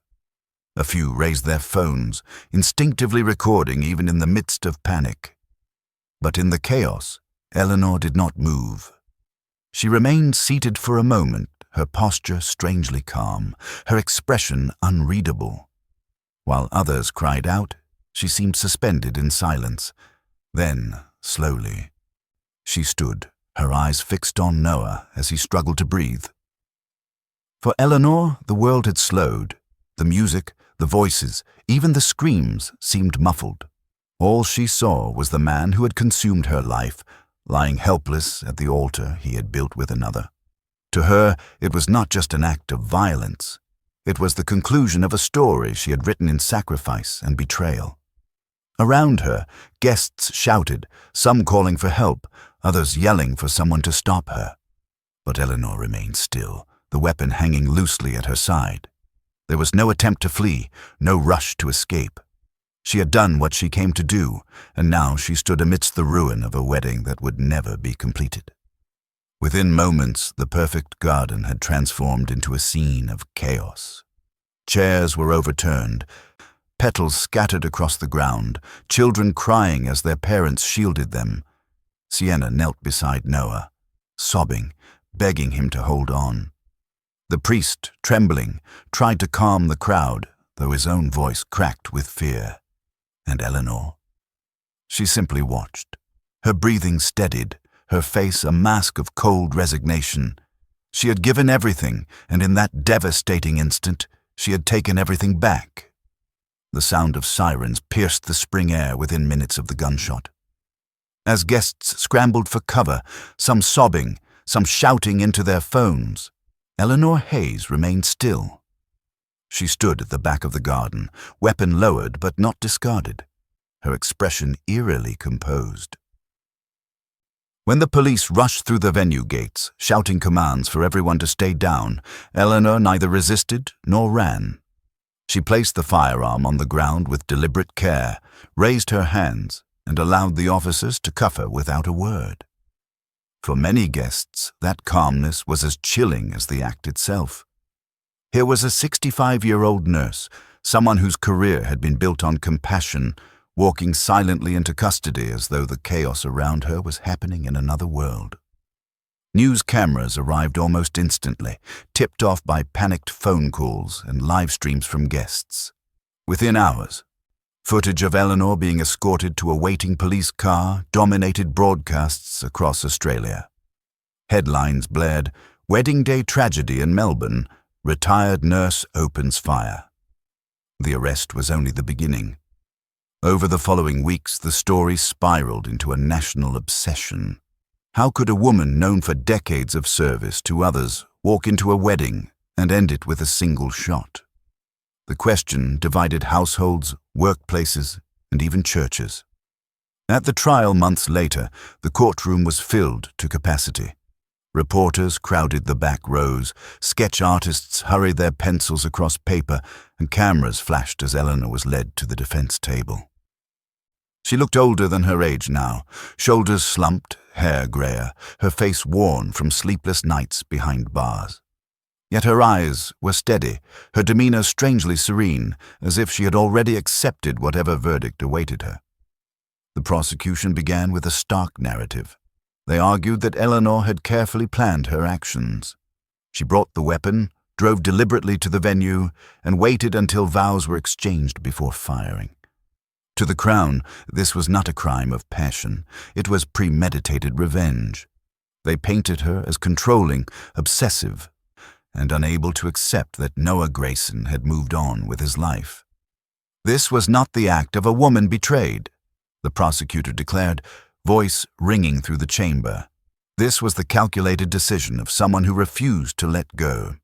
A few raised their phones, instinctively recording even in the midst of panic. But in the chaos, Eleanor did not move. She remained seated for a moment, her posture strangely calm, her expression unreadable. While others cried out, she seemed suspended in silence. Then, slowly, she stood, her eyes fixed on Noah as he struggled to breathe. For Eleanor, the world had slowed. The music, the voices, even the screams seemed muffled. All she saw was the man who had consumed her life, lying helpless at the altar he had built with another. To her, it was not just an act of violence. It was the conclusion of a story she had written in sacrifice and betrayal. Around her, guests shouted, some calling for help, others yelling for someone to stop her. But Eleanor remained still, the weapon hanging loosely at her side. There was no attempt to flee, no rush to escape. She had done what she came to do, and now she stood amidst the ruin of a wedding that would never be completed. Within moments, the perfect garden had transformed into a scene of chaos. Chairs were overturned, petals scattered across the ground, children crying as their parents shielded them. Sienna knelt beside Noah, sobbing, begging him to hold on. The priest, trembling, tried to calm the crowd, though his own voice cracked with fear. And Eleanor? She simply watched. Her breathing steadied, her face a mask of cold resignation. She had given everything, and in that devastating instant, she had taken everything back. The sound of sirens pierced the spring air within minutes of the gunshot. As guests scrambled for cover, some sobbing, some shouting into their phones, Eleanor Hayes remained still. She stood at the back of the garden, weapon lowered but not discarded, her expression eerily composed. When the police rushed through the venue gates, shouting commands for everyone to stay down, Eleanor neither resisted nor ran. She placed the firearm on the ground with deliberate care, raised her hands, and allowed the officers to cuff her without a word. For many guests, that calmness was as chilling as the act itself. Here was a 65-year-old nurse, someone whose career had been built on compassion, walking silently into custody as though the chaos around her was happening in another world. News cameras arrived almost instantly, tipped off by panicked phone calls and live streams from guests. Within hours, footage of Eleanor being escorted to a waiting police car dominated broadcasts across Australia. Headlines blared, "Wedding Day Tragedy in Melbourne, Retired Nurse Opens Fire." The arrest was only the beginning. Over the following weeks, the story spiraled into a national obsession. How could a woman known for decades of service to others walk into a wedding and end it with a single shot? The question divided households, workplaces, and even churches. At the trial months later, the courtroom was filled to capacity. Reporters crowded the back rows, sketch artists hurried their pencils across paper, and cameras flashed as Eleanor was led to the defense table. She looked older than her age now, shoulders slumped, hair grayer, her face worn from sleepless nights behind bars. Yet her eyes were steady, her demeanor strangely serene, as if she had already accepted whatever verdict awaited her. The prosecution began with a stark narrative. They argued that Eleanor had carefully planned her actions. She brought the weapon, drove deliberately to the venue, and waited until vows were exchanged before firing. To the Crown, this was not a crime of passion. It was premeditated revenge. They painted her as controlling, obsessive, and unable to accept that Noah Grayson had moved on with his life. This was not the act of a woman betrayed, the prosecutor declared, voice ringing through the chamber. This was the calculated decision of someone who refused to let go.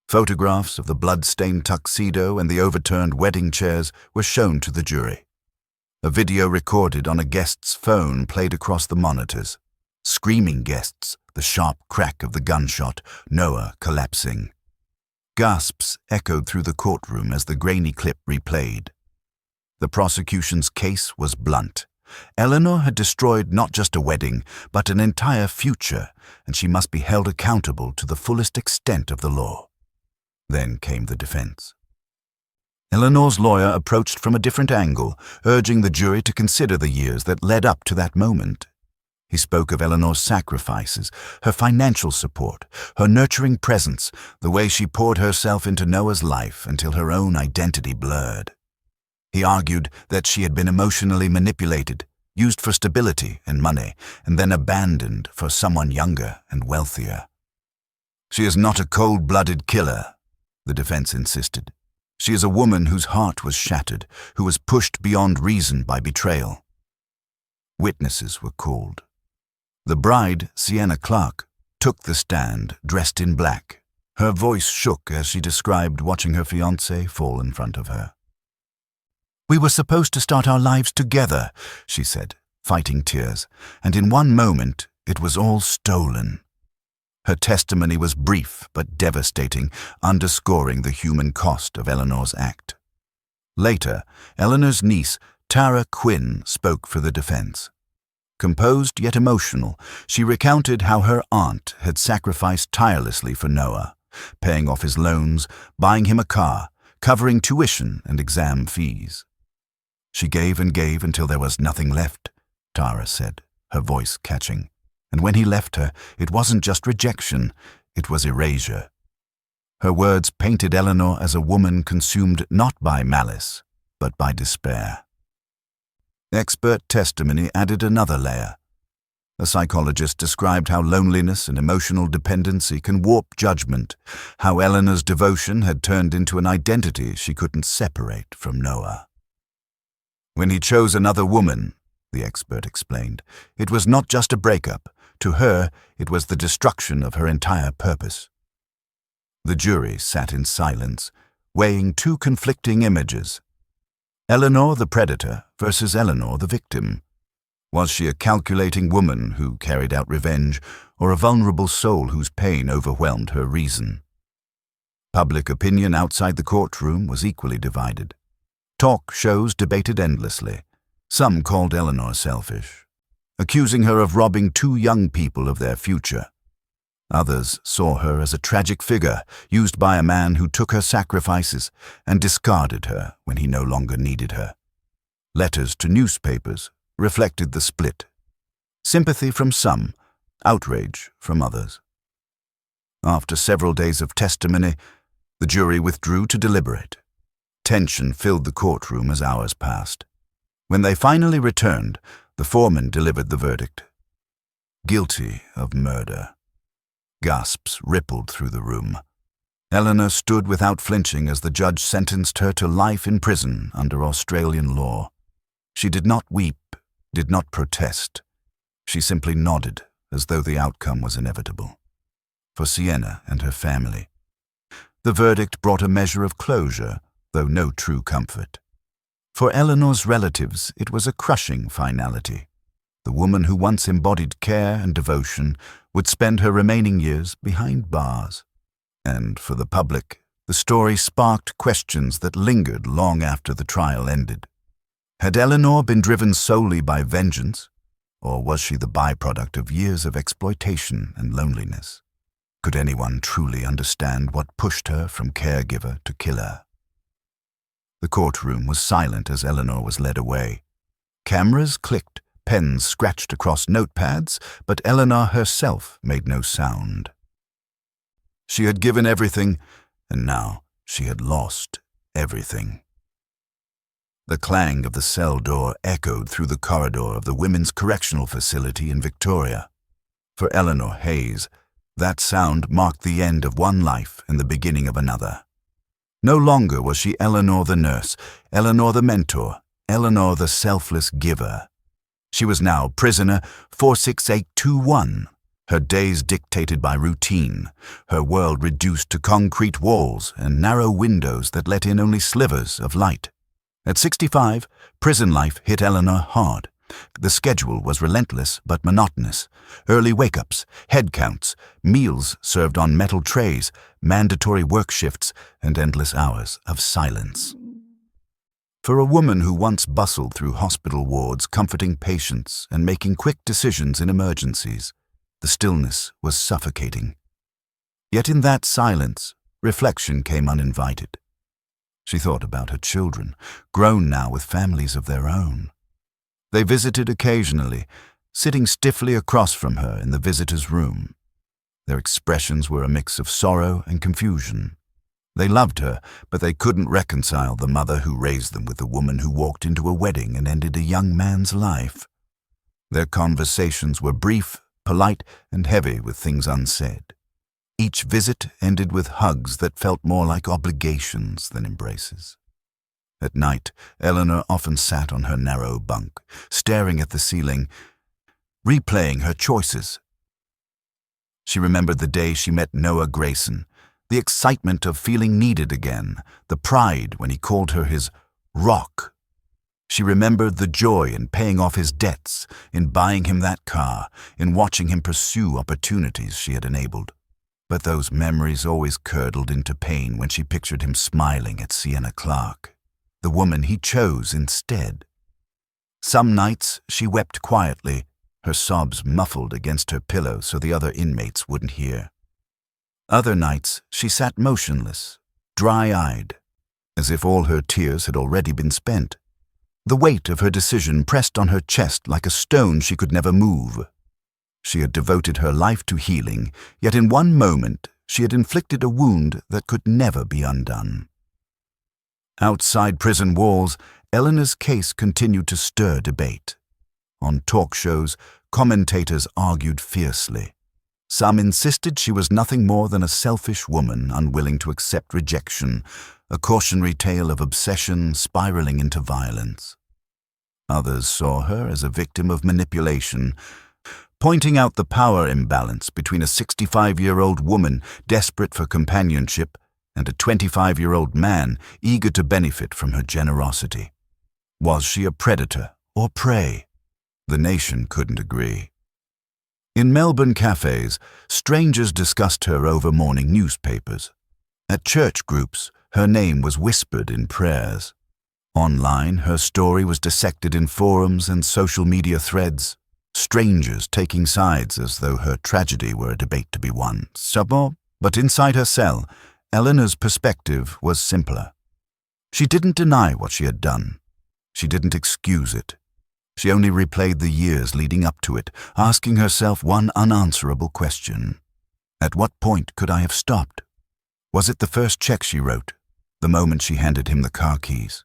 Photographs of the blood-stained tuxedo and the overturned wedding chairs were shown to the jury. A video recorded on a guest's phone played across the monitors. Screaming guests, the sharp crack of the gunshot, Noah collapsing. Gasps echoed through the courtroom as the grainy clip replayed. The prosecution's case was blunt. Eleanor had destroyed not just a wedding, but an entire future, and she must be held accountable to the fullest extent of the law. Then came the defense. Eleanor's lawyer approached from a different angle, urging the jury to consider the years that led up to that moment. He spoke of Eleanor's sacrifices, her financial support, her nurturing presence, the way she poured herself into Noah's life until her own identity blurred. He argued that she had been emotionally manipulated, used for stability and money, and then abandoned for someone younger and wealthier. She is not a cold-blooded killer, the defense insisted. She is a woman whose heart was shattered, who was pushed beyond reason by betrayal. Witnesses were called. The bride, Sienna Clark, took the stand, dressed in black. Her voice shook as she described watching her fiancé fall in front of her. "We were supposed to start our lives together," she said, fighting tears, "and in one moment it was all stolen." Her testimony was brief but devastating, underscoring the human cost of Eleanor's act. Later, Eleanor's niece, Tara Quinn, spoke for the defense. Composed yet emotional, she recounted how her aunt had sacrificed tirelessly for Noah, paying off his loans, buying him a car, covering tuition and exam fees. "She gave and gave until there was nothing left," Tara said, her voice catching. And when he left her, it wasn't just rejection, it was erasure. Her words painted Eleanor as a woman consumed not by malice, but by despair. Expert testimony added another layer. A psychologist described how loneliness and emotional dependency can warp judgment, how Eleanor's devotion had turned into an identity she couldn't separate from Noah. When he chose another woman, the expert explained, it was not just a breakup. To her, it was the destruction of her entire purpose. The jury sat in silence, weighing two conflicting images. Eleanor the predator versus Eleanor the victim. Was she a calculating woman who carried out revenge, or a vulnerable soul whose pain overwhelmed her reason? Public opinion outside the courtroom was equally divided. Talk shows debated endlessly. Some called Eleanor selfish, accusing her of robbing two young people of their future. Others saw her as a tragic figure used by a man who took her sacrifices and discarded her when he no longer needed her. Letters to newspapers reflected the split. Sympathy from some, outrage from others. After several days of testimony, the jury withdrew to deliberate. Tension filled the courtroom as hours passed. When they finally returned, the foreman delivered the verdict. Guilty of murder. Gasps rippled through the room. Eleanor stood without flinching as the judge sentenced her to life in prison under Australian law. She did not weep, did not protest. She simply nodded as though the outcome was inevitable. For Sienna and her family. The verdict brought a measure of closure, though no true comfort. For Eleanor's relatives, it was a crushing finality. The woman who once embodied care and devotion would spend her remaining years behind bars. And for the public, the story sparked questions that lingered long after the trial ended. Had Eleanor been driven solely by vengeance, or was she the byproduct of years of exploitation and loneliness? Could anyone truly understand what pushed her from caregiver to killer? The courtroom was silent as Eleanor was led away. Cameras clicked, pens scratched across notepads, but Eleanor herself made no sound. She had given everything, and now she had lost everything. The clang of the cell door echoed through the corridor of the Women's Correctional Facility in Victoria. For Eleanor Hayes, that sound marked the end of one life and the beginning of another. No longer was she Eleanor the nurse, Eleanor the mentor, Eleanor the selfless giver. She was now prisoner 46821, her days dictated by routine, her world reduced to concrete walls and narrow windows that let in only slivers of light. At 65, prison life hit Eleanor hard. The schedule was relentless but monotonous. Early wake-ups, head counts, meals served on metal trays, mandatory work shifts, and endless hours of silence. For a woman who once bustled through hospital wards, comforting patients and making quick decisions in emergencies, the stillness was suffocating. Yet in that silence, reflection came uninvited. She thought about her children, grown now with families of their own. They visited occasionally, sitting stiffly across from her in the visitor's room. Their expressions were a mix of sorrow and confusion. They loved her, but they couldn't reconcile the mother who raised them with the woman who walked into a wedding and ended a young man's life. Their conversations were brief, polite, and heavy with things unsaid. Each visit ended with hugs that felt more like obligations than embraces. At night, Eleanor often sat on her narrow bunk, staring at the ceiling, replaying her choices. She remembered the day she met Noah Grayson, the excitement of feeling needed again, the pride when he called her his rock. She remembered the joy in paying off his debts, in buying him that car, in watching him pursue opportunities she had enabled. But those memories always curdled into pain when she pictured him smiling at Sienna Clark, the woman he chose instead. Some nights she wept quietly, her sobs muffled against her pillow so the other inmates wouldn't hear. Other nights she sat motionless, dry-eyed, as if all her tears had already been spent. The weight of her decision pressed on her chest like a stone she could never move. She had devoted her life to healing, yet in one moment she had inflicted a wound that could never be undone. Outside prison walls, Eleanor's case continued to stir debate. On talk shows, commentators argued fiercely. Some insisted she was nothing more than a selfish woman unwilling to accept rejection, a cautionary tale of obsession spiraling into violence. Others saw her as a victim of manipulation, pointing out the power imbalance between a 65-year-old woman desperate for companionship and a 25-year-old man eager to benefit from her generosity. Was she a predator or prey? The nation couldn't agree. In Melbourne cafes, strangers discussed her over morning newspapers. At church groups, her name was whispered in prayers. Online, her story was dissected in forums and social media threads, strangers taking sides as though her tragedy were a debate to be won. But inside her cell, Eleanor's perspective was simpler. She didn't deny what she had done. She didn't excuse it. She only replayed the years leading up to it, asking herself one unanswerable question. At what point could I have stopped? Was it the first check she wrote, the moment she handed him the car keys?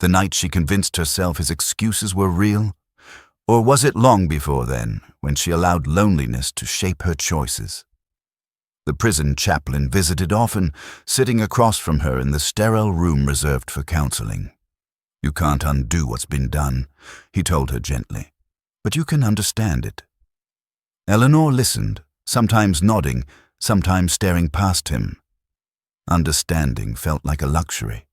The night she convinced herself his excuses were real? Or was it long before then, when she allowed loneliness to shape her choices? The prison chaplain visited often, sitting across from her in the sterile room reserved for counseling. "You can't undo what's been done," he told her gently, "but you can understand it." Eleanor listened, sometimes nodding, sometimes staring past him. Understanding felt like a luxury.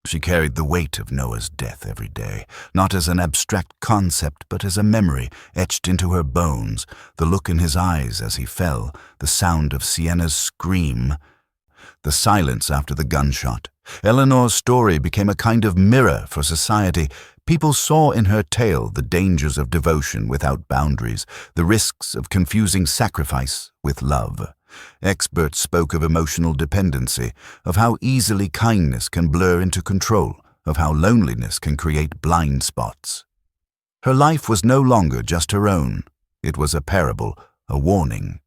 She carried the weight of Noah's death every day, not as an abstract concept, but as a memory etched into her bones, the look in his eyes as he fell, the sound of Sienna's scream, the silence after the gunshot. Eleanor's story became a kind of mirror for society. People saw in her tale the dangers of devotion without boundaries, the risks of confusing sacrifice with love. Experts spoke of emotional dependency, of how easily kindness can blur into control, of how loneliness can create blind spots. Her life was no longer just her own. It was a parable, a warning.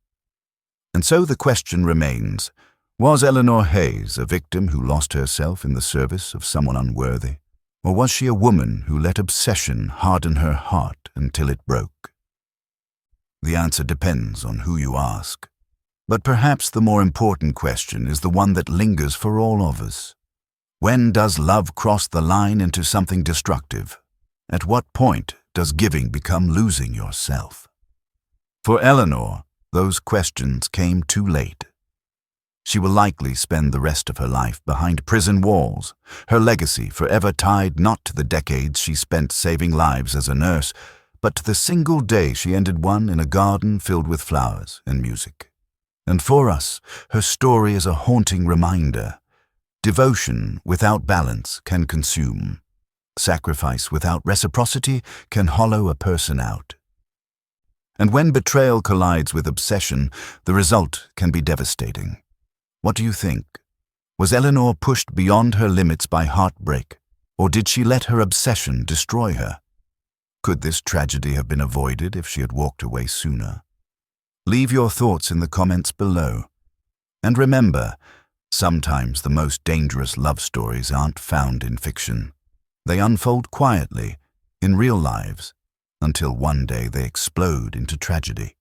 And so the question remains, was Eleanor Hayes a victim who lost herself in the service of someone unworthy? Or was she a woman who let obsession harden her heart until it broke? The answer depends on who you ask. But perhaps the more important question is the one that lingers for all of us. When does love cross the line into something destructive? At what point does giving become losing yourself? For Eleanor, those questions came too late. She will likely spend the rest of her life behind prison walls, her legacy forever tied not to the decades she spent saving lives as a nurse, but to the single day she ended one in a garden filled with flowers and music. And for us, her story is a haunting reminder. Devotion without balance can consume. Sacrifice without reciprocity can hollow a person out. And when betrayal collides with obsession, the result can be devastating. What do you think? Was Eleanor pushed beyond her limits by heartbreak, or did she let her obsession destroy her? Could this tragedy have been avoided if she had walked away sooner? Leave your thoughts in the comments below. And remember, sometimes the most dangerous love stories aren't found in fiction. They unfold quietly, in real lives, until one day they explode into tragedy.